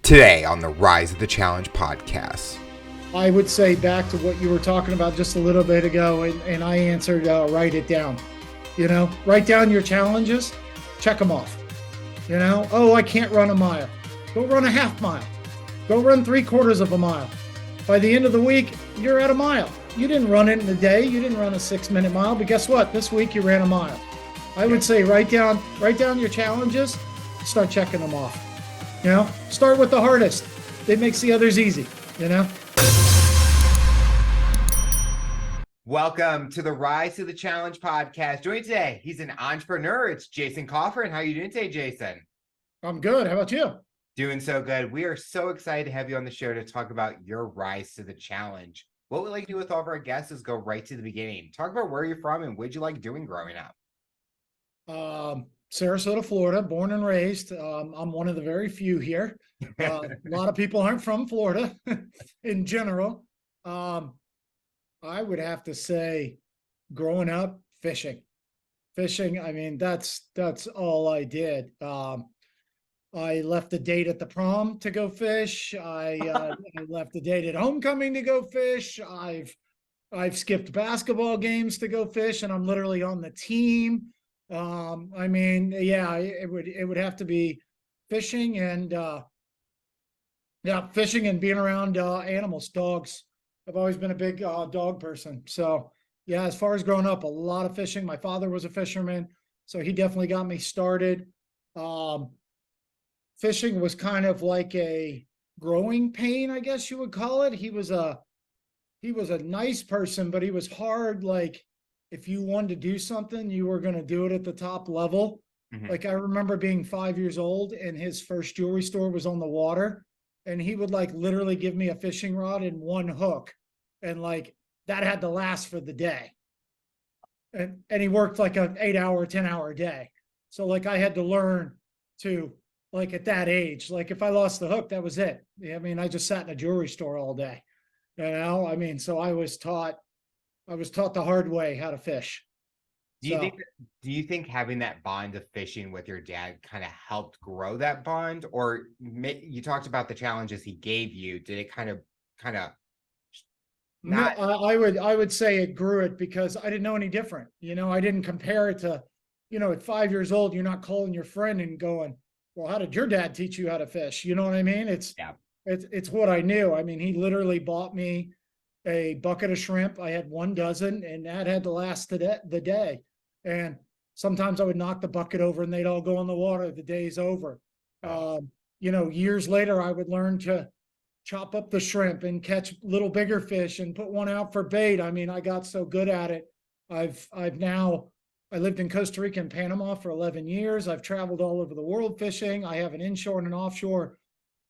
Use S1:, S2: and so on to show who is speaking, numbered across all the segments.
S1: Today on the Rise of the Challenge podcast.
S2: I would say back to what you were talking about just a little bit ago, and I answered, write it down. Write down your challenges, check them off. I can't run a mile. Go run a half mile. Go run 3/4 of a mile. By the end of the week, you're at a mile. You didn't run it in a day. You didn't run a 6-minute mile, but guess what? This week you ran a mile. I would say write down your challenges, start checking them off. Start with the hardest. It makes the others easy,
S1: Welcome to the Rise to the Challenge podcast. Joining today, he's an entrepreneur. It's Jason Coffrin. How are you doing today, Jason?
S2: I'm good. How about you?
S1: Doing so good. We are so excited to have you on the show to talk about your rise to the challenge. What we like to do with all of our guests is go right to the beginning. Talk about where you're from and what you like doing growing up.
S2: Sarasota, Florida, born and raised. I'm one of the very few here. A lot of people aren't from Florida in general. I would have to say growing up, fishing. I mean, that's all I did. I left a date at the prom to go fish. I left a date at homecoming to go fish. I've skipped basketball games to go fish, and I'm literally on the team. It would have to be fishing and fishing and being around animals, dogs. I've always been a big dog person. So yeah, as far as growing up, a lot of fishing. My father was a fisherman, so he definitely got me started. Fishing was kind of like a growing pain, I guess you would call it. He was a nice person, but he was hard. Like, if you wanted to do something, you were going to do it at the top level. Mm-hmm. Like, I remember being 5 years old and his first jewelry store was on the water, and he would literally give me a fishing rod and one hook, and that had to last for the day. And he worked like an 8-hour, 10-hour day. So I had to learn to, at that age, if I lost the hook, that was it. I mean, I just sat in a jewelry store all day, so I was taught the hard way how to fish.
S1: Do you think having that bond of fishing with your dad kind of helped grow that bond? Or you talked about the challenges he gave you. Did it kind of not?
S2: No, I would say it grew it because I didn't know any different. I didn't compare it to, at 5 years old, you're not calling your friend and going, well, how did your dad teach you how to fish? You know what I mean? It's what I knew. I mean, he literally bought me a bucket of shrimp. I had 1 dozen, and that had to last the day. And sometimes I would knock the bucket over and they'd all go in the water. The day's over. Years later, I would learn to chop up the shrimp and catch little bigger fish and put one out for bait. I mean, I got so good at it. I lived in Costa Rica and Panama for 11 years. I've traveled all over the world fishing. I have an inshore and an offshore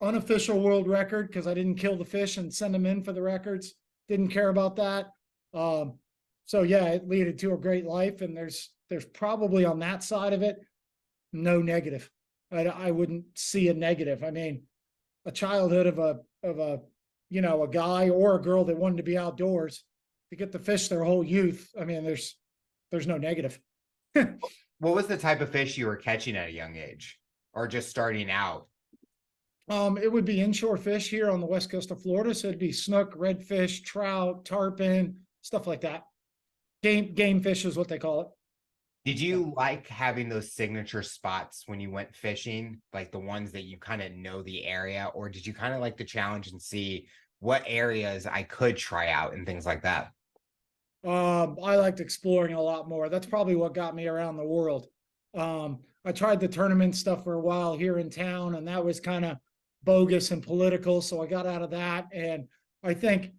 S2: unofficial world record because I didn't kill the fish and send them in for the records. Didn't care about that. So yeah, it led to a great life. And there's probably on that side of it, no negative. I wouldn't see a negative. I mean, a childhood of a guy or a girl that wanted to be outdoors to get to fish their whole youth. I mean, there's no negative.
S1: What was the type of fish you were catching at a young age or just starting out?
S2: It would be inshore fish here on the west coast of Florida. So it'd be snook, redfish, trout, tarpon, stuff like that. Game fish is what they call it.
S1: Did you like having those signature spots when you went fishing, like the ones that you kind of know the area, or did you kind of like the challenge and see what areas I could try out and things like that?
S2: I liked exploring a lot more. That's probably what got me around the world. I tried the tournament stuff for a while here in town, and that was kind of bogus and political. So I got out of that. And I think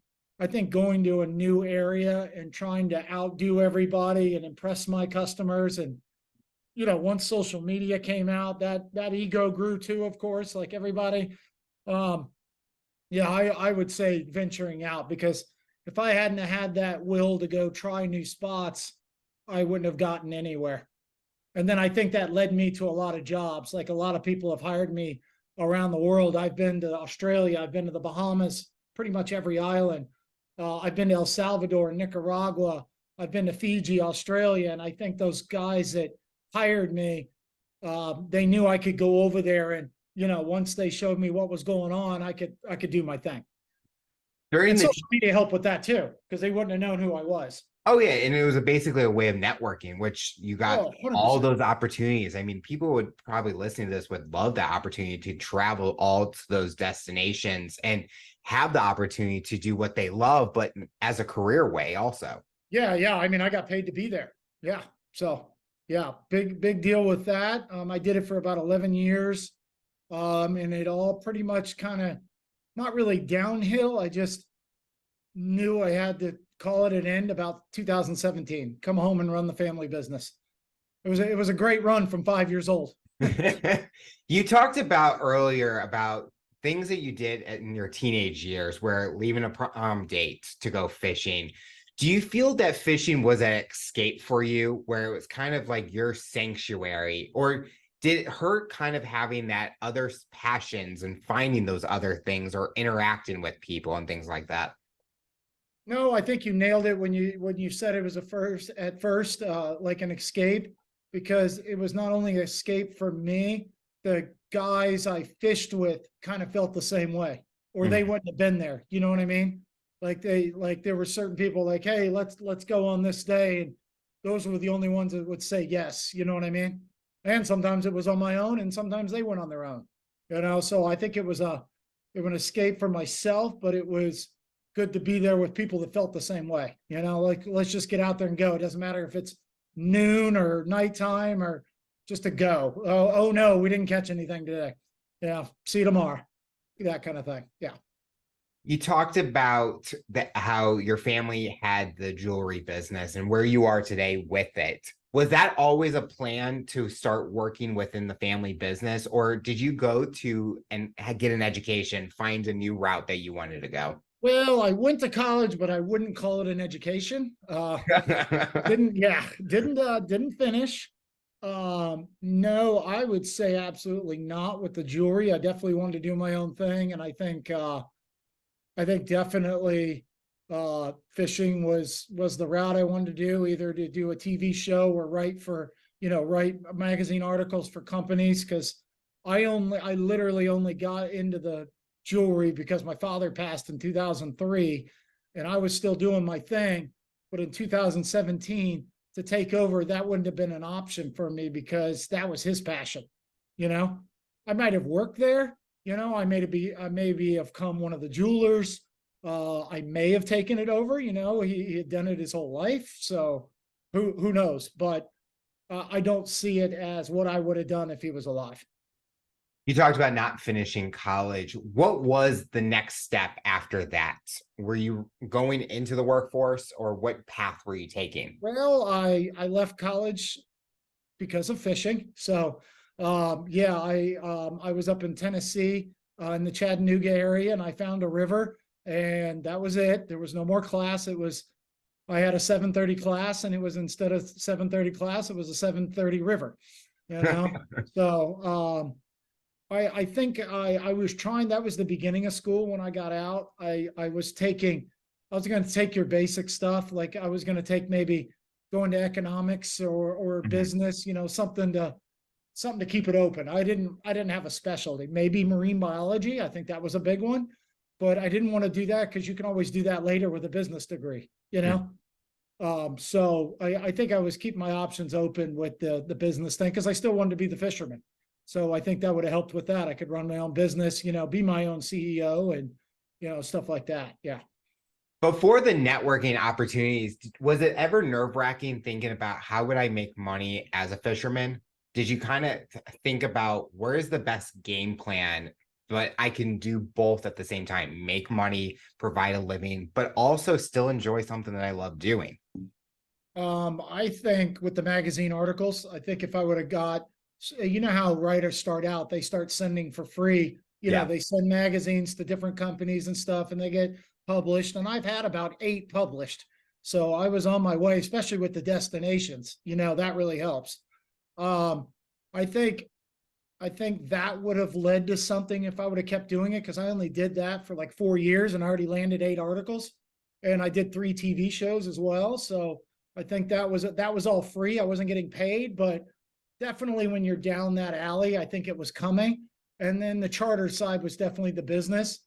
S2: going to a new area and trying to outdo everybody and impress my customers. And, once social media came out, that ego grew too, of course, like everybody. I would say venturing out, because if I hadn't had that will to go try new spots, I wouldn't have gotten anywhere. And then I think that led me to a lot of jobs. Like, a lot of people have hired me around the world. I've been to Australia. I've been to the Bahamas, pretty much every island. I've been to El Salvador, Nicaragua. I've been to Fiji, Australia. And I think those guys that hired me, they knew I could go over there and once they showed me what was going on, I could do my thing.
S1: During
S2: And
S1: the
S2: social media helped with that too, because they wouldn't have known who I was.
S1: Oh yeah, and it was basically a way of networking, which you got
S2: Oh, 100%.
S1: all those opportunities. I mean, people would probably listening to this would love the opportunity to travel all to those destinations and have the opportunity to do what they love, but as a career way also.
S2: Yeah, yeah. I mean, I got paid to be there. Yeah. So yeah, big deal with that. I did it for about 11 years. And it all pretty much kind of not really downhill. I just knew I had to call it an end about 2017. Come home and run the family business. It was a great run from 5 years old.
S1: You talked about earlier about things that you did in your teenage years, where leaving a date to go fishing. Do you feel that fishing was an escape for you, where it was kind of like your sanctuary, or did it hurt kind of having that other passions and finding those other things or interacting with people and things like that?
S2: No, I think you nailed it when you said it was at first like an escape, because it was not only an escape for me, the guys I fished with kind of felt the same way, or they wouldn't have been there. You know what I mean? Like there were certain people like, hey, let's go on this day, and those were the only ones that would say yes. You know what I mean? And sometimes it was on my own, and sometimes they went on their own. So I think it was an escape for myself, but it was good to be there with people that felt the same way. Like, let's just get out there and go. It doesn't matter if it's noon or nighttime or just a go. Oh no, we didn't catch anything today. Yeah, see you tomorrow. That kind of thing. Yeah.
S1: You talked about how your family had the jewelry business and where you are today with it. Was that always a plan to start working within the family business, or did you go to and get an education, find a new route that you wanted to go?
S2: Well, I went to college, but I wouldn't call it an education. Didn't finish. No, I would say absolutely not with the jewelry. I definitely wanted to do my own thing, and I think definitely fishing was the route I wanted to do, either to do a TV show or write magazine articles for companies, because I literally only got into the jewelry because my father passed in 2003 and I was still doing my thing. But in 2017, to take over, that wouldn't have been an option for me because that was his passion. You know, I might have worked there. I maybe have come one of the jewelers. I may have taken it over. He had done it his whole life. So who knows? But I don't see it as what I would have done if he was alive.
S1: You talked about not finishing college. What was the next step after that? Were you going into the workforce, or what path were you taking?
S2: Well, I left college because of fishing. So yeah, I was up in Tennessee in the Chattanooga area, and I found a river, and that was it. There was no more class. I had a 7:30 class, and it was, instead of 7:30 class, it was a 7:30 river. You know, so I think I was trying. That was the beginning of school when I got out. I was going to take your basic stuff. Like, I was going to take maybe going to economics or business. Something to keep it open. I didn't have a specialty. Maybe marine biology. I think that was a big one, but I didn't want to do that because you can always do that later with a business degree. So I think I was keeping my options open with the business thing, because I still wanted to be the fisherman. So I think that would have helped with that. I could run my own business, be my own CEO, and stuff like that. Yeah.
S1: Before the networking opportunities, was it ever nerve-wracking thinking about how would I make money as a fisherman? Did you kind of think about where's the best game plan, but I can do both at the same time, make money, provide a living, but also still enjoy something that I love doing?
S2: I think with the magazine articles, I think if I would have got, how writers start out, they start sending for free. They send magazines to different companies and stuff, and they get published. And I've had about 8 published. So I was on my way, especially with the destinations. That really helps. I think that would have led to something if I would have kept doing it, because I only did that for like 4 years and I already landed 8 articles, and I did 3 TV shows as well. So I think that was all free. I wasn't getting paid, but definitely when you're down that alley, I think it was coming. And then the charter side was definitely the business.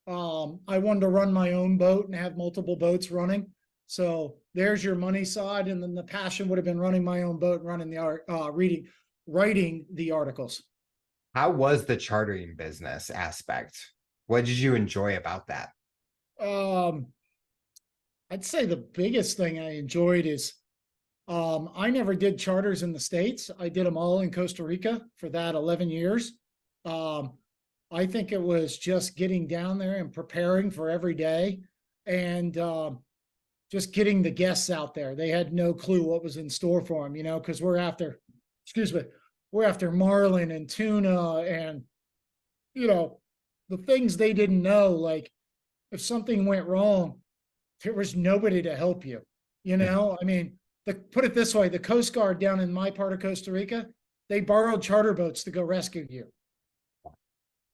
S2: I wanted to run my own boat and have multiple boats running. So there's your money side. And then the passion would have been running my own boat and running the art, writing the articles.
S1: How was the chartering business aspect? What did you enjoy about that?
S2: Um, I'd say the biggest thing I enjoyed is I never did charters in the States. I did them all in Costa Rica for that 11 years. Um, I think it was just getting down there and preparing for every day and just getting the guests out there. They had no clue what was in store for them, because excuse me, we're after marlin and tuna and, you know, the things they didn't know. Like if something went wrong, there was nobody to help you. I mean, put it this way, the Coast Guard down in my part of Costa Rica, they borrowed charter boats to go rescue you.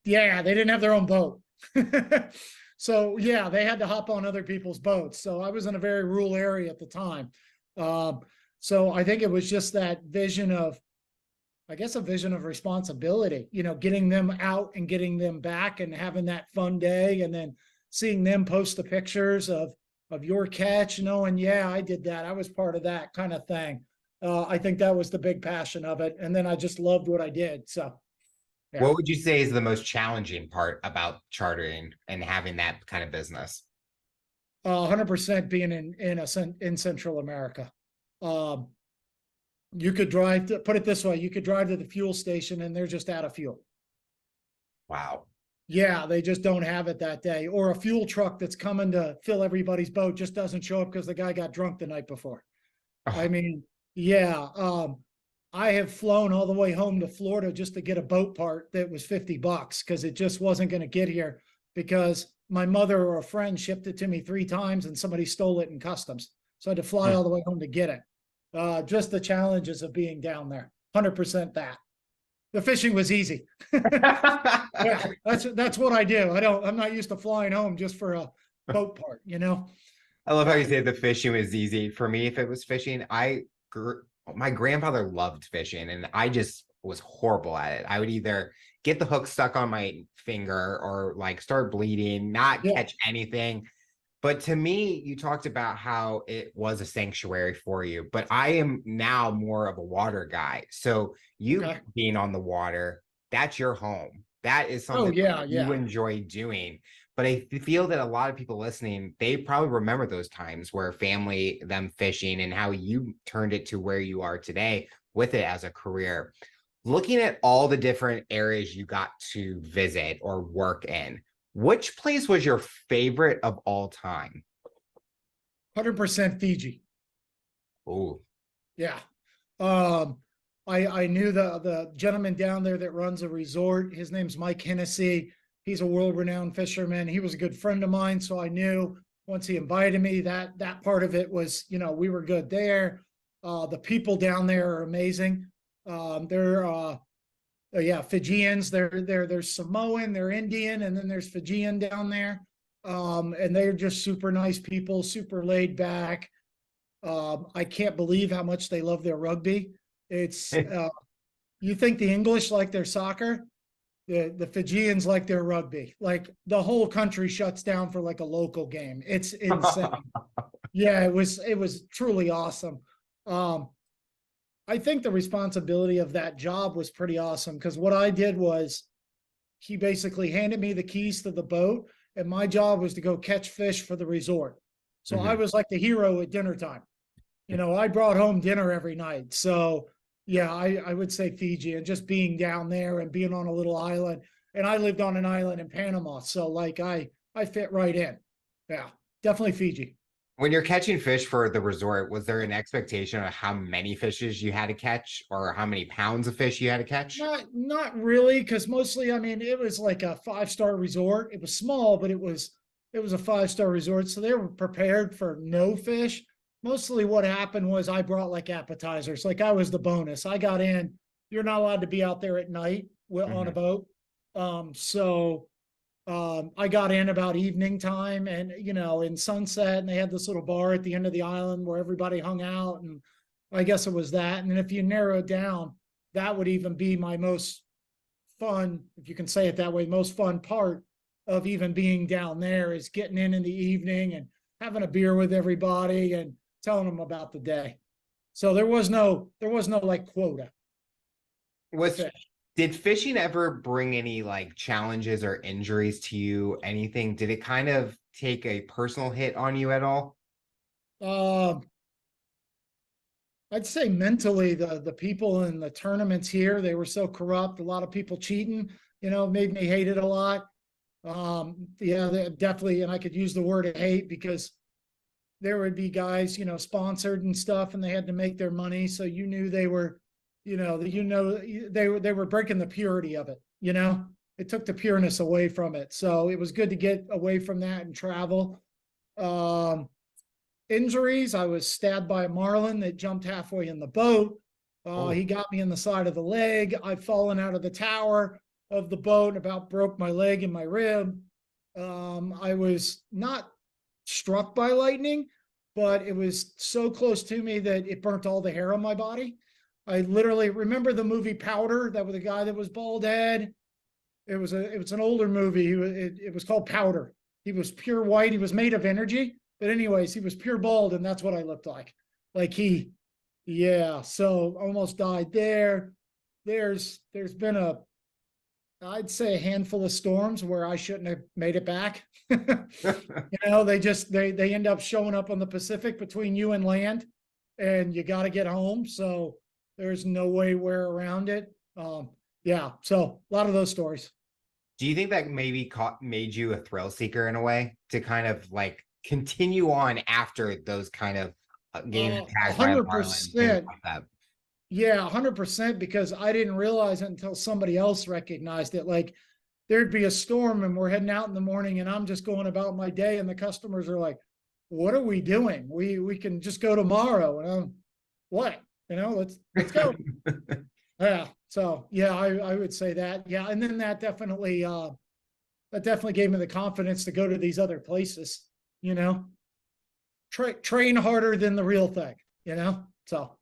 S2: Yeah, they didn't have their own boat. So yeah, they had to hop on other people's boats. So I was in a very rural area at the time. So I think it was just that vision of, I guess, a vision of responsibility, getting them out and getting them back and having that fun day, and then seeing them post the pictures of your catch, knowing, yeah, I did that. I was part of that kind of thing. I think that was the big passion of it. And then I just loved what I did. So, yeah.
S1: What would you say is the most challenging part about chartering and having that kind of business?
S2: 100% being in Central America. Um, you could put it this way, you could drive to the fuel station and they're just out of fuel.
S1: Wow.
S2: Yeah, they just don't have it that day. Or a fuel truck that's coming to fill everybody's boat just doesn't show up because the guy got drunk the night before. I
S1: Oh,
S2: mean, yeah. I have flown all the way home to Florida just to get a boat part that was $50 because it just wasn't going to get here because my mother or a friend shipped it to me 3 times and somebody stole it in customs. So I had to fly all the way home to get it. Just the challenges of being down there. 100% that. The fishing was easy. Yeah, that's what I do. I'm not used to flying home just for a boat part.
S1: I love how you say the fishing was easy. For me, if it was fishing, my grandfather loved fishing and I just was horrible at it. I would either get the hook stuck on my finger or like start bleeding, not
S2: Yeah.
S1: catch anything. But to me, you talked about how it was a sanctuary for you, but I am now more of a water guy. So you
S2: Okay.
S1: being on the water, that's your home. That is
S2: Oh
S1: something
S2: yeah,
S1: you
S2: yeah.
S1: enjoy doing. But I feel that a lot of people listening, they probably remember those times where family, them fishing, and how you turned it to where you are today with it as a career. Looking at all the different areas you got to visit or work in, which place was your favorite of all time?
S2: 100% Fiji.
S1: Oh,
S2: Yeah. Um, I knew the gentleman down there that runs a resort. His name's Mike Hennessy. He's a world-renowned fisherman. He was a good friend of mine, so I knew once he invited me that part of it was, we were good there. The people down there are amazing. They're yeah, Fijians. There's Samoan, they're Indian, and then there's Fijian down there. And they're just super nice people, super laid back. I can't believe how much they love their rugby. It's you think the English like their soccer, the Fijians like their rugby. Like the whole country shuts down for like a local game. It's insane. Yeah, it was truly awesome. Um, I think the responsibility of that job was pretty awesome because what I did was he basically handed me the keys to the boat, and my job was to go catch fish for the resort. So I
S1: Mhm.
S2: was like the hero at dinner time. I brought home dinner every night. So yeah, I would say Fiji and just being down there and being on a little island. And I lived on an island in Panama. So like I fit right in. Yeah, definitely Fiji.
S1: When you're catching fish for the resort, was there an expectation of how many fishes you had to catch or how many pounds of fish you had to catch?
S2: Not really, because mostly, I mean, it was like a 5-star resort. It was small, but it was a 5-star resort. So they were prepared for no fish. Mostly what happened was I brought like appetizers. Like I was the bonus. I got in. You're not allowed to be out there at night on a
S1: Mhm.
S2: boat. So I got in about evening time and in sunset, and they had this little bar at the end of the island where everybody hung out, and I guess it was that. And then if you narrow it down, that would even be my most fun, if you can say it that way, most fun part of even being down there is getting in the evening and having a beer with everybody and telling them about the day. So there was no like quota to
S1: Was
S2: fish.
S1: did fishing ever bring any like challenges or injuries to you? Anything? Did it kind of take a personal hit on you at all?
S2: Uh, I'd say mentally, the people in the tournaments here, they were so corrupt. A lot of people cheating, made me hate it a lot. Yeah, definitely, and I could use the word hate because there would be guys, sponsored and stuff, and they had to make their money. So you knew they were, they were breaking the purity of it. It took the pureness away from it. So it was good to get away from that and travel. Um, Injuries. I was stabbed by a marlin that jumped halfway in the boat.
S1: Oh,
S2: He got me in the side of the leg. I've fallen out of the tower of the boat and about broke my leg and my rib. I was not struck by lightning, but it was so close to me that it burnt all the hair on my body. I literally remember the movie Powder. That was the guy that was bald head. It was an older movie. It was called Powder. He was pure white. He was made of energy. But anyways, he was pure bald, and that's what I looked like. Like yeah. So almost died there. There's been I'd say a handful of storms where I shouldn't have made it back. They end up showing up on the Pacific between you and land, and you got to get home. So there's no way where around it. Yeah. So a lot of those stories.
S1: do you think that maybe made you a thrill seeker in a way to kind of like continue on after those kind of getting
S2: A
S1: attacked by a
S2: hundred
S1: marlin, things
S2: percent.
S1: like that?
S2: Yeah, 100% because I didn't realize it until somebody else recognized it. Like there'd be a storm and we're heading out in the morning and I'm just going about my day and the customers are like, "What are we doing? We can just go tomorrow." And I'm, "What? Let's go." Yeah. So yeah, I would say that. Yeah. And then that definitely gave me the confidence to go to these other places, you know. Train harder than the real thing. So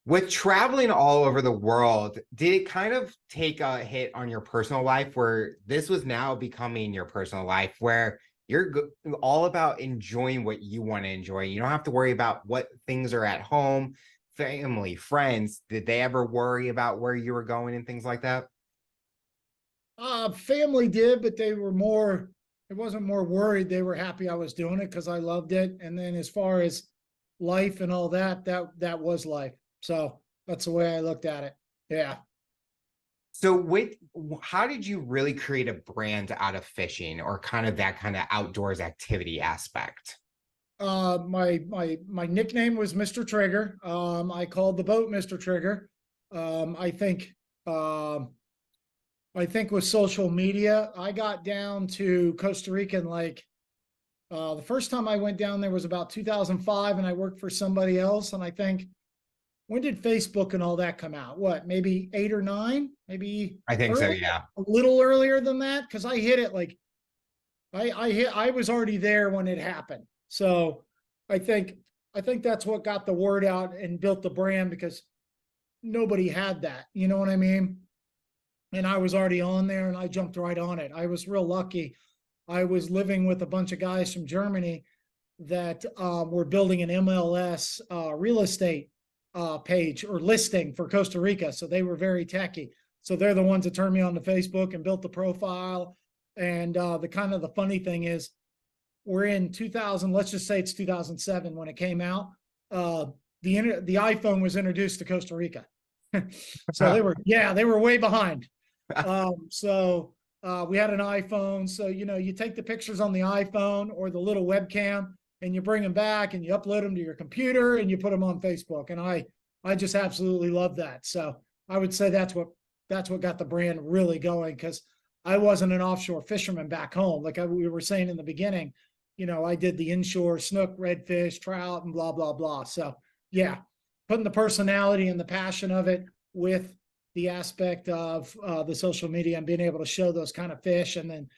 S1: With traveling all over the world, did it kind of take a hit on your personal life where this was now becoming your personal life where you're all about enjoying what you want to enjoy? You don't have to worry about what things are at home, family, friends. Did they ever worry about where you were going and things like that?
S2: family did, but it wasn't more worried. They were happy I was doing it because I loved it. And then as far as life and all that was life. So that's the way I looked at it. Yeah.
S1: So how did you really create a brand out of fishing or kind of that kind of outdoors activity aspect?
S2: My nickname was Mr. Trigger. I called the boat Mr. Trigger. Um, I think um, I think with social media, I got down to Costa Rica and like the first time I went down there was about 2005, and I worked for somebody else. And I think when did Facebook and all that come out? What, maybe eight or nine? Maybe
S1: I think so,
S2: early,
S1: yeah.
S2: a little earlier than that, because I hit it like I was already there when it happened. So I think I think that's what got the word out and built the brand because nobody had that. You know what I mean? And I was already on there and I jumped right on it. I was real lucky. I was living with a bunch of guys from Germany that were building an MLS real estate page or listing for Costa Rica. So they were very techy. So they're the ones that turned me on to Facebook and built the profile. And the kind of the funny thing is, we're in 2000. Let's just say it's 2007 when it came out. Uh, the iPhone was introduced to Costa Rica, so they were way behind. We had an iPhone. So, you take the pictures on the iPhone or the little webcam and you bring them back and you upload them to your computer and you put them on Facebook. And I just absolutely love that. So I would say that's what got the brand really going because I wasn't an offshore fisherman back home. Like we were saying in the beginning, I did the inshore snook, redfish, trout, and blah, blah, blah. So yeah, putting the personality and the passion of it with the aspect of the social media and being able to show those kind of fish. And then,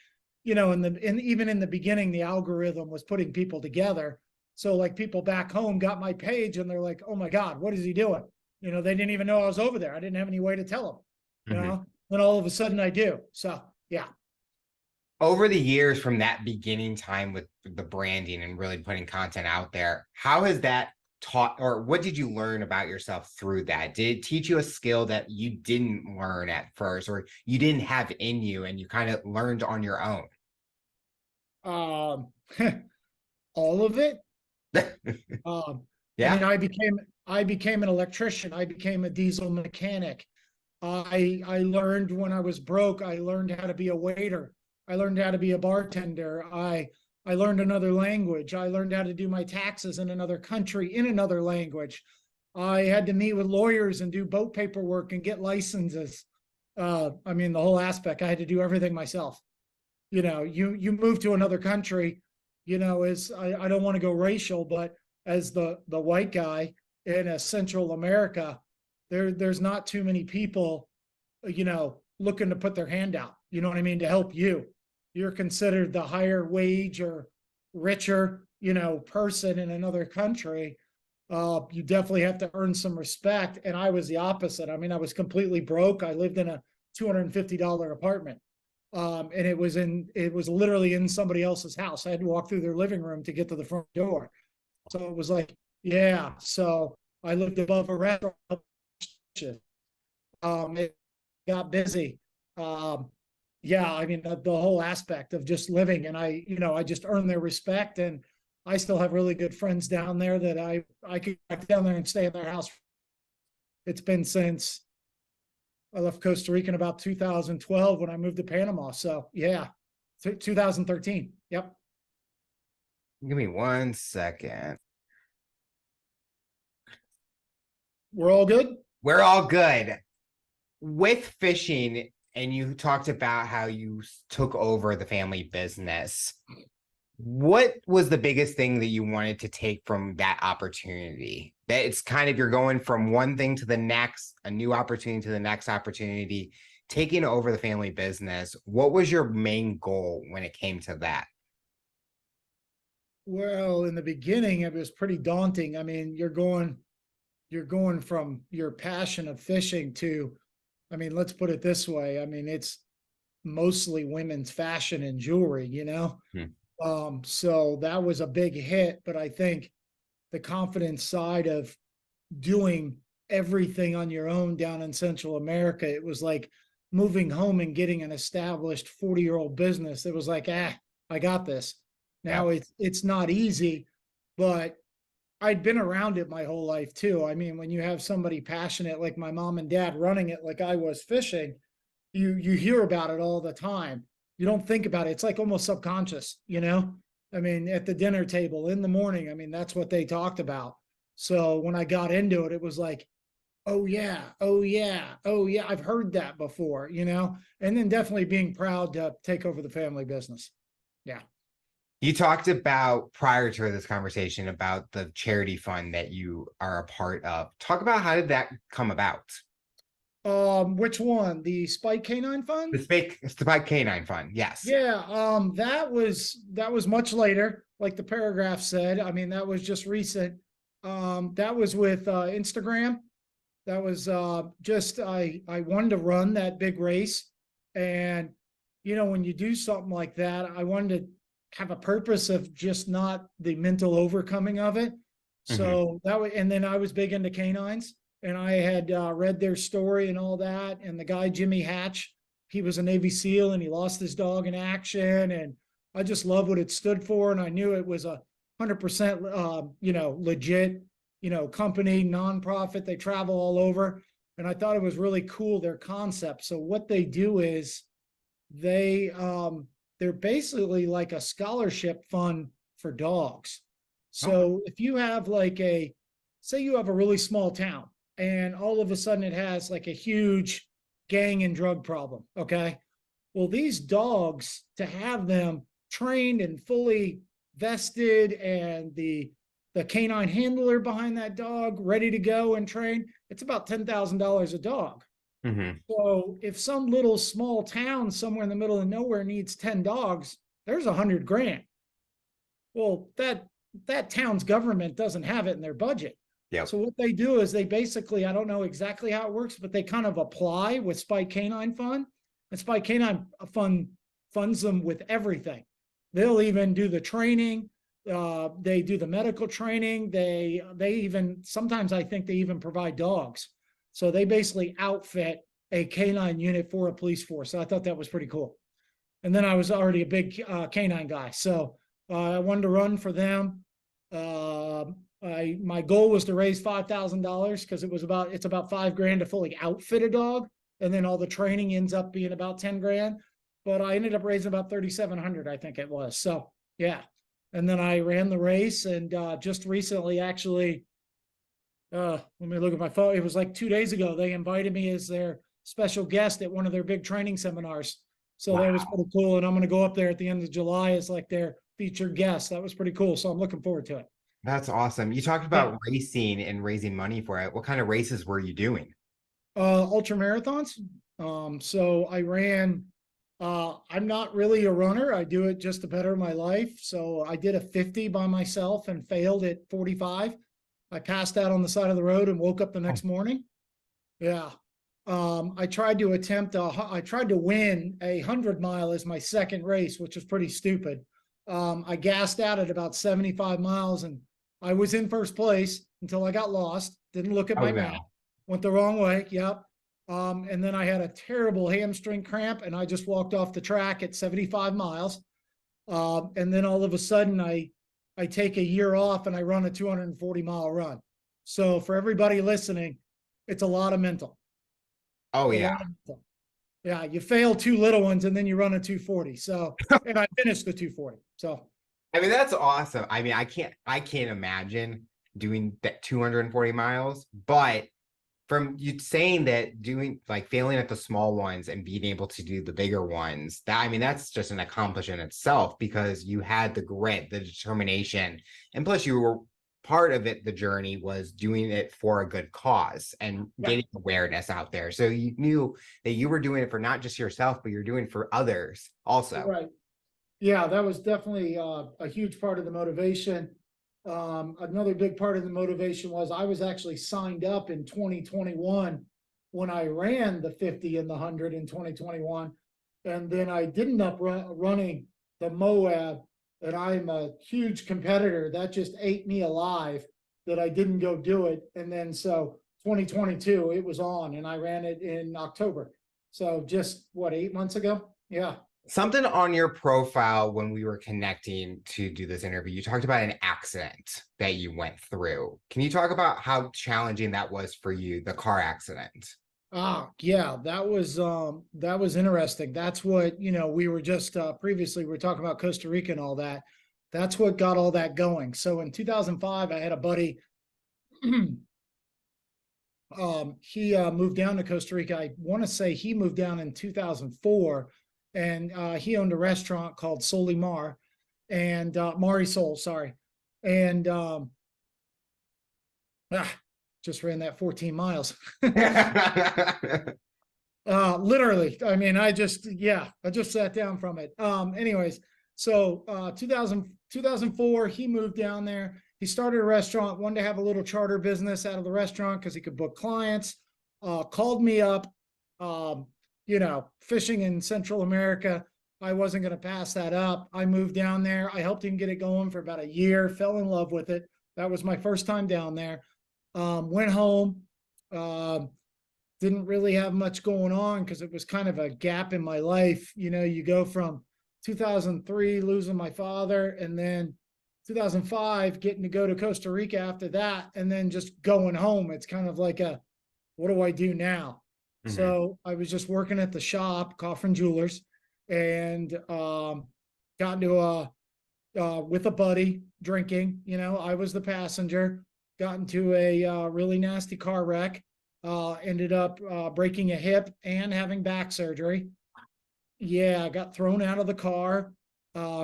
S2: even in the beginning, the algorithm was putting people together. So like people back home got my page and they're like, "Oh my God, what is he doing?" They didn't even know I was over there. I didn't have any way to tell them, you
S1: Mhm.
S2: know? then all of a sudden I do. So yeah.
S1: Over the years from that beginning time with the branding and really putting content out there, how has that taught, or what did you learn about yourself through that? Did it teach you a skill that you didn't learn at first, or you didn't have in you and you kind of learned on your own?
S2: Um, all of it. Um, I
S1: Yeah.
S2: mean, I became an electrician. I became a diesel mechanic. I learned when I was broke. I learned how to be a waiter. I learned how to be a bartender. I learned another language. I learned how to do my taxes in another country in another language. I had to meet with lawyers and do boat paperwork and get licenses. I mean, the whole aspect. I had to do everything myself. You move to another country, as I don't want to go racial, but as the white guy in a Central America, there's not too many people, looking to put their hand out, you know what I mean, to help you. You're considered the higher wage or richer, person in another country. You definitely have to earn some respect. And I was the opposite. I mean, I was completely broke. I lived in a $250 apartment. And it was literally in somebody else's house. I had to walk through their living room to get to the front door. So it was like, yeah. So I lived above a restaurant. It got busy. Um, yeah, I mean the whole aspect of just living, and I just earned their respect, and I still have really good friends down there that I could get down there and stay in their house. It's been since I left Costa Rica in about 2012 when I moved to Panama. So yeah, 2013. Yep.
S1: Give me 1 second.
S2: We're all good.
S1: We're all good. With fishing, and you talked about how you took over the family business. What was the biggest thing that you wanted to take from that opportunity? That it's kind of you're going from one thing to the next, a new opportunity to the next opportunity, taking over the family business. What was your main goal when it came to that?
S2: Well, in the beginning, it was pretty daunting. I mean, you're going from your passion of fishing to, I mean, let's put it this way. I mean, it's mostly women's fashion and jewelry.
S1: Hmm.
S2: So that was a big hit, but I think the confidence side of doing everything on your own down in Central America, it was like moving home and getting an established 40-year-old business. It was like, I got this.
S1: Yeah.
S2: Now it's not easy, but I'd been around it my whole life too. I mean, when you have somebody passionate like my mom and dad running it like I was fishing, you hear about it all the time. You don't think about it. It's like almost subconscious. I mean, at the dinner table in the morning, I mean, that's what they talked about. So when I got into it, it was like, oh yeah, oh yeah, oh yeah, I've heard that before. And then definitely being proud to take over the family business. Yeah.
S1: You talked about prior to this conversation about the charity fund that you are a part of. Talk about how did that come about?
S2: Which one? The Spike Canine Fund?
S1: The Spike Canine Fund. Yes.
S2: Yeah, that was much later, like the paragraph said. I mean, that was just recent. That was with Instagram. That was just I wanted to run that big race. And when you do something like that, I wanted to have a purpose of just not the mental overcoming of it.
S1: Mhm.
S2: So that way, and then I was big into canines, and I had read their story and all that. And the guy Jimmy Hatch, he was a Navy SEAL and he lost his dog in action, and I just love what it stood for, and I knew it was 100% legit, company, nonprofit. They travel all over, and I thought it was really cool their concept. So what they do is they're basically like a scholarship fund for dogs.
S1: Okay.
S2: So if you have say you have a really small town and all of a sudden it has like a huge gang and drug problem. Okay. Well, these dogs, to have them trained and fully vested, and the canine handler behind that dog ready to go and train, it's about $10,000 a dog.
S1: Mhm.
S2: So if some little small town somewhere in the middle of nowhere needs 10 dogs, there's 100 grand. Well, that town's government doesn't have it in their budget.
S1: Yep.
S2: So what they do is they basically, I don't know exactly how it works, but they kind of apply with Spike Canine Fund, and Spike Canine Fund funds them with everything. They'll even do the training. They do the medical training. They even sometimes I think they even provide dogs. So they basically outfit a canine unit for a police force. So I thought that was pretty cool. And then I was already a big canine guy, so I wanted to run for them. Uh, my goal was to raise $5,000 because it's about $5,000 to fully outfit a dog, and then all the training ends up being about 10 grand. But I ended up raising about 3,700, I think it was. So yeah, and then I ran the race, and just recently, actually, let me look at my phone. It was like 2 days ago. They invited me as their special guest at one of their big training seminars. So that was
S1: Wow.
S2: pretty cool. And I'm going to go up there at the end of July as like their featured guest. That was pretty cool. So I'm looking forward to it.
S1: That's awesome. You talked
S2: Yeah.
S1: about racing and raising money for it. What kind of races were you doing?
S2: Ultra marathons. So I ran, I'm not really a runner. I do it just to better my life. So I did a 50 by myself and failed at 45. I passed out on the side of the road and woke up the next morning. Yeah. I tried to I tried to win 100 mile as my second race, which was pretty stupid. I gassed out at about 75 miles and I was in first place until I got lost. Didn't look at
S1: Oh
S2: my map,
S1: no.
S2: went the wrong way. Yep. And then I had a terrible hamstring cramp and I just walked off the track at 75 miles. And then all of a sudden I take a year off and I run a 240-mile run. So for everybody listening, it's a lot of mental.
S1: Oh
S2: A
S1: yeah.
S2: lot of mental. Yeah, you fail two little ones and then you run a 240. So, and I finished the 240. So,
S1: I mean, that's awesome. I mean, I can't imagine doing that 240 miles, but from you saying that doing like failing at the small ones and being able to do the bigger ones, that I mean, that's just an accomplishment in itself because you had the grit, the determination, and plus you were part of it, the journey was doing it for a good cause and
S2: yeah,
S1: getting awareness out there. So you knew that you were doing it for not just yourself, but you're doing it for others also.
S2: right. Yeah, that was definitely a huge part of the motivation. Another big part of the motivation was I was actually signed up in 2021 when I ran the 50 and the 100 in 2021. And then I didn't up running the Moab, and I'm a huge competitor. That just ate me alive that I didn't go do it. And then so 2022, it was on, and I ran it in October. So just what, 8 months ago? Yeah.
S1: Something on your profile when we were connecting to do this interview, you talked about an accident that you went through. Can you talk about how challenging that was for you, the car accident?
S2: Yeah, that was interesting. That's what, we were just previously we were talking about Costa Rica and all that. That's what got all that going. So in 2005, I had a buddy. He moved down to Costa Rica. I want to say he moved down in 2004, and he owned a restaurant called Solimar and Mari Sol, sorry. And ah, just ran that 14 miles. Literally. I mean, I just sat down from it. Anyways, so 2004, he moved down there. He started a restaurant, wanted to have a little charter business out of the restaurant because he could book clients. Called me up, fishing in Central America. I wasn't going to pass that up. I moved down there. I helped him get it going for about a year, fell in love with it. That was my first time down there. Went home. Didn't really have much going on because it was kind of a gap in my life. You go from 2003 losing my father, and then 2005 getting to go to Costa Rica after that, and then just going home. It's kind of like what do I do now?
S1: Mhm.
S2: So I was just working at the shop, Coffrin Jewelers, and got into with a buddy drinking. I was the passenger. Got into a really nasty car wreck. Ended up breaking a hip and having back surgery. Yeah, I got thrown out of the car.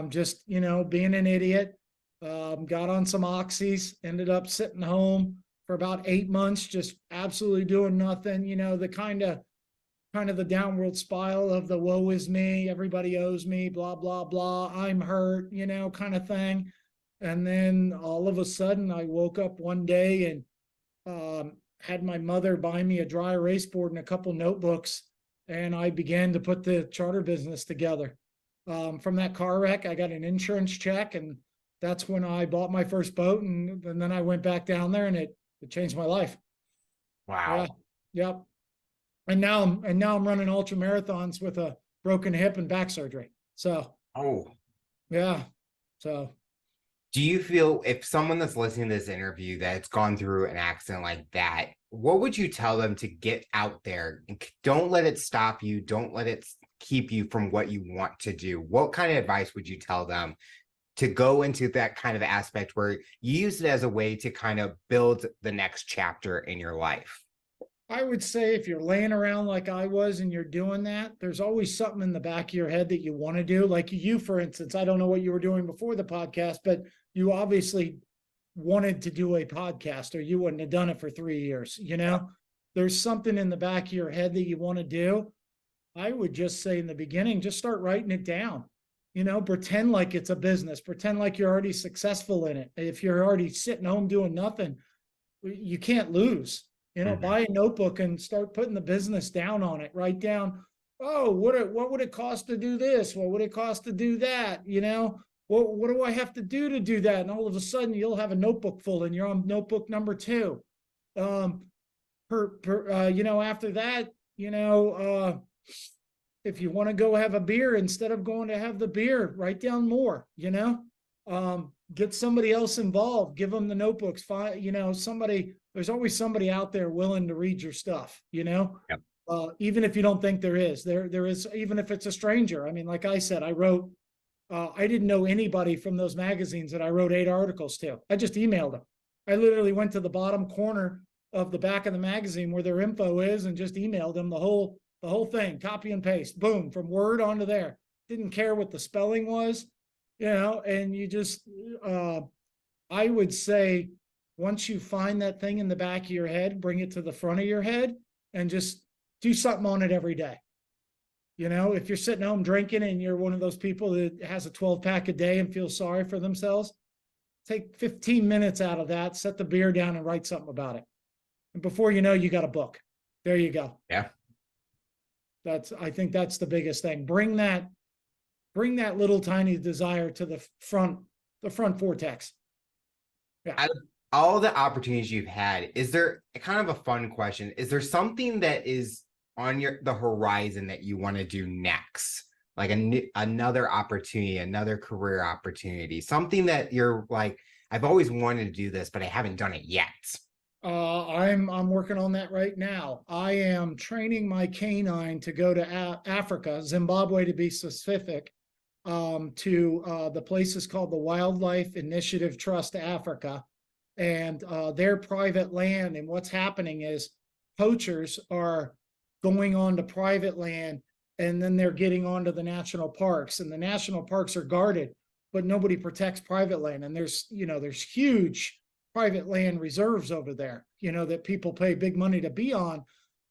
S2: Just being an idiot. Got on some oxys. Ended up sitting home for about 8 months, just absolutely doing nothing. The kind of the downward spiral of the woe is me, everybody owes me, blah blah blah, I'm hurt, kind of thing. And then all of a sudden I woke up one day and had my mother buy me a dry erase board and a couple notebooks, and I began to put the charter business together. From that car wreck, I got an insurance check, and that's when I bought my first boat, and then I went back down there, and it changed my life. Yeah,
S1: Wow.
S2: yep. And now I'm running ultra marathons with a broken hip and back surgery. So
S1: Oh,
S2: yeah, so
S1: do you feel if someone that's listening to this interview that's gone through an accident like that, what would you tell them to get out there and don't let it stop you? Don't let it keep you from what you want to do. What kind of advice would you tell them to go into that kind of aspect where you use it as a way to kind of build the next chapter in your life?
S2: I would say if you're laying around like I was and you're doing that, there's always something in the back of your head that you want to do. Like you, for instance, I don't know what you were doing before the podcast, but you obviously wanted to do a podcast or you wouldn't have done it for 3 years. There's something in the back of your head that you want to do. I would just say in the beginning, just start writing it down. Pretend like it's a business, pretend like you're already successful in it. If you're already sitting home doing nothing, you can't lose. Buy a notebook and start putting the business down on it. Write down, oh, what would it cost to do this? What would it cost to do that? What do I have to do that? And all of a sudden you'll have a notebook full and you're on notebook number 2. After that, if you want to go have a beer, instead of going to have the beer, write down more, get somebody else involved, give them the notebooks, there's always somebody out there willing to read your stuff,
S1: Yep.
S2: Even if you don't think there is, even if it's a stranger. I mean, like I said, I didn't know anybody from those magazines that I wrote 8 articles to. I just emailed them. I literally went to the bottom corner of the back of the magazine where their info is and just emailed them the whole thing, copy and paste, boom, from Word onto there. Didn't care what the spelling was, and you just, I would say, once you find that thing in the back of your head, bring it to the front of your head and just do something on it every day. If you're sitting home drinking and you're one of those people that has a 12-pack a day and feels sorry for themselves, take 15 minutes out of that, set the beer down and write something about it. And before you know, you got a book. There you go.
S1: Yeah.
S2: I think that's the biggest thing. Bring that little tiny desire to the front vortex. Yeah.
S1: Out of all the opportunities you've had, is there kind of a fun question? Is there something that is on the horizon that you want to do next? Like another opportunity, another career opportunity, something that you're like, I've always wanted to do this, but I haven't done it yet.
S2: I'm working on that right now. I am training my canine to go to Africa, Zimbabwe to be specific, to the place is called the Wildlife Initiative Trust Africa, and their private land. And what's happening is poachers are going on to private land, and then they're getting onto the national parks, and the national parks are guarded, but nobody protects private land. And there's huge private land reserves over there, that people pay big money to be on,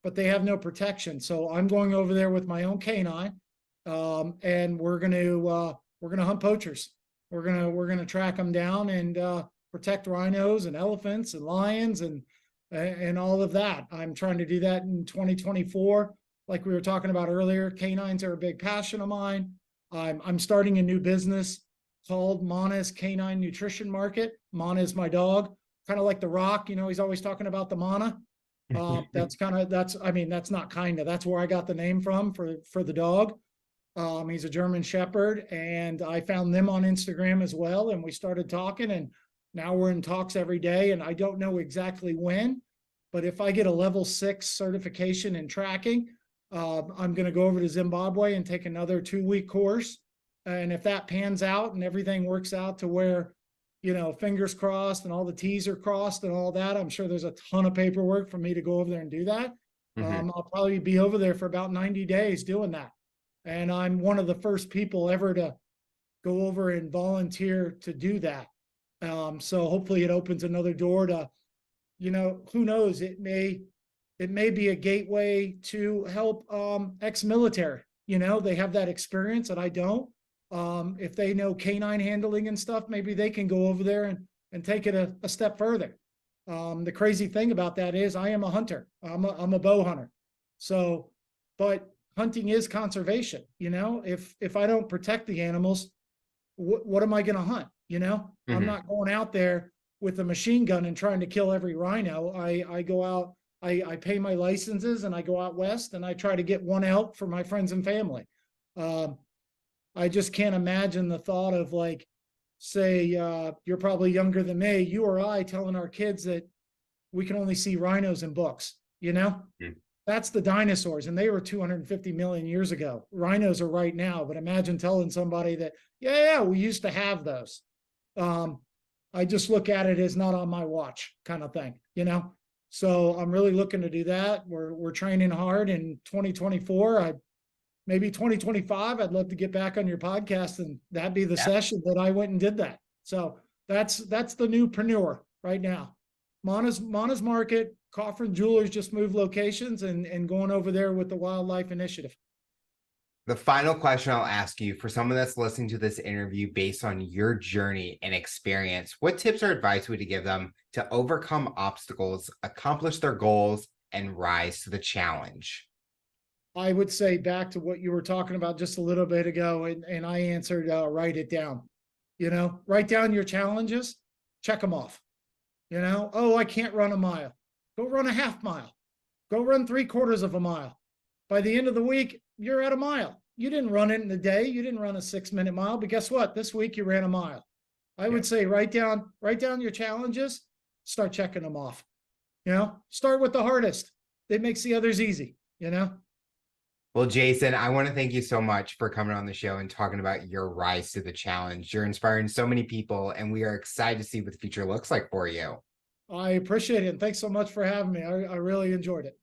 S2: but they have no protection. So I'm going over there with my own canine, and we're gonna hunt poachers. We're gonna track them down and protect rhinos and elephants and lions and all of that. I'm trying to do that in 2024. Like we were talking about earlier, canines are a big passion of mine. I'm starting a new business called Mana's Canine Nutrition Market. Mana is my dog, kind of like The Rock. He's always talking about the Mana. That's where I got the name from for the dog. He's a German Shepherd, and I found them on Instagram as well. And we started talking, and now we're in talks every day. And I don't know exactly when, but if I get a level 6 certification in tracking, I'm going to go over to Zimbabwe and take another 2-week course. And if that pans out and everything works out to where, fingers crossed and all the T's are crossed and all that, I'm sure there's a ton of paperwork for me to go over there and do that. I'll probably be over there for about 90 days doing that. And I'm one of the first people ever to go over and volunteer to do that. So hopefully it opens another door to, who knows, it may be a gateway to help ex-military. They have that experience that I don't. If they know canine handling and stuff, maybe they can go over there and take it a step further. The crazy thing about that is I am a hunter. I'm a bow hunter. So, but hunting is conservation. If I don't protect the animals, what am I going to hunt? I'm
S1: Hmm.
S2: not going out there with a machine gun and trying to kill every rhino. I go out, I pay my licenses and I go out west and I try to get one out for my friends and family. Um, I just can't imagine the thought of like, say, you're probably younger than me, you or I telling our kids that we can only see rhinos in books, That's the dinosaurs, and they were 250 million years ago. Rhinos are right now, but imagine telling somebody that, yeah, we used to have those. Um, I just look at it as not on my watch kind of thing. So I'm really looking to do that. We're training hard in 2024. Maybe 2025. I'd love to get back on your podcast, and that'd be the
S1: Yeah.
S2: session that I went and did that. So that's the new preneur right now. Mona's Market, Coffrin Jewelers just moved locations and going over there with the Wildlife Initiative.
S1: The final question I'll ask you, for someone that's listening to this interview based on your journey and experience, what tips or advice would you give them to overcome obstacles, accomplish their goals, and rise to the challenge?
S2: I would say back to what you were talking about just a little bit ago, and I answered, write it down. Write down your challenges, check them off. Oh, I can't run a mile. Go run a half mile. Go run 3/4 of a mile. By the end of the week, you're at a mile. You didn't run it in a day. You didn't run a 6-minute mile, but guess what? This week you ran a mile. I would say write down your challenges, start checking them off. Start with the hardest. It makes the others easy.
S1: Well, Jason, I want to thank you so much for coming on the show and talking about your rise to the challenge. You're inspiring so many people, and we are excited to see what the future looks like for you.
S2: I appreciate it. And thanks so much for having me. I really enjoyed it.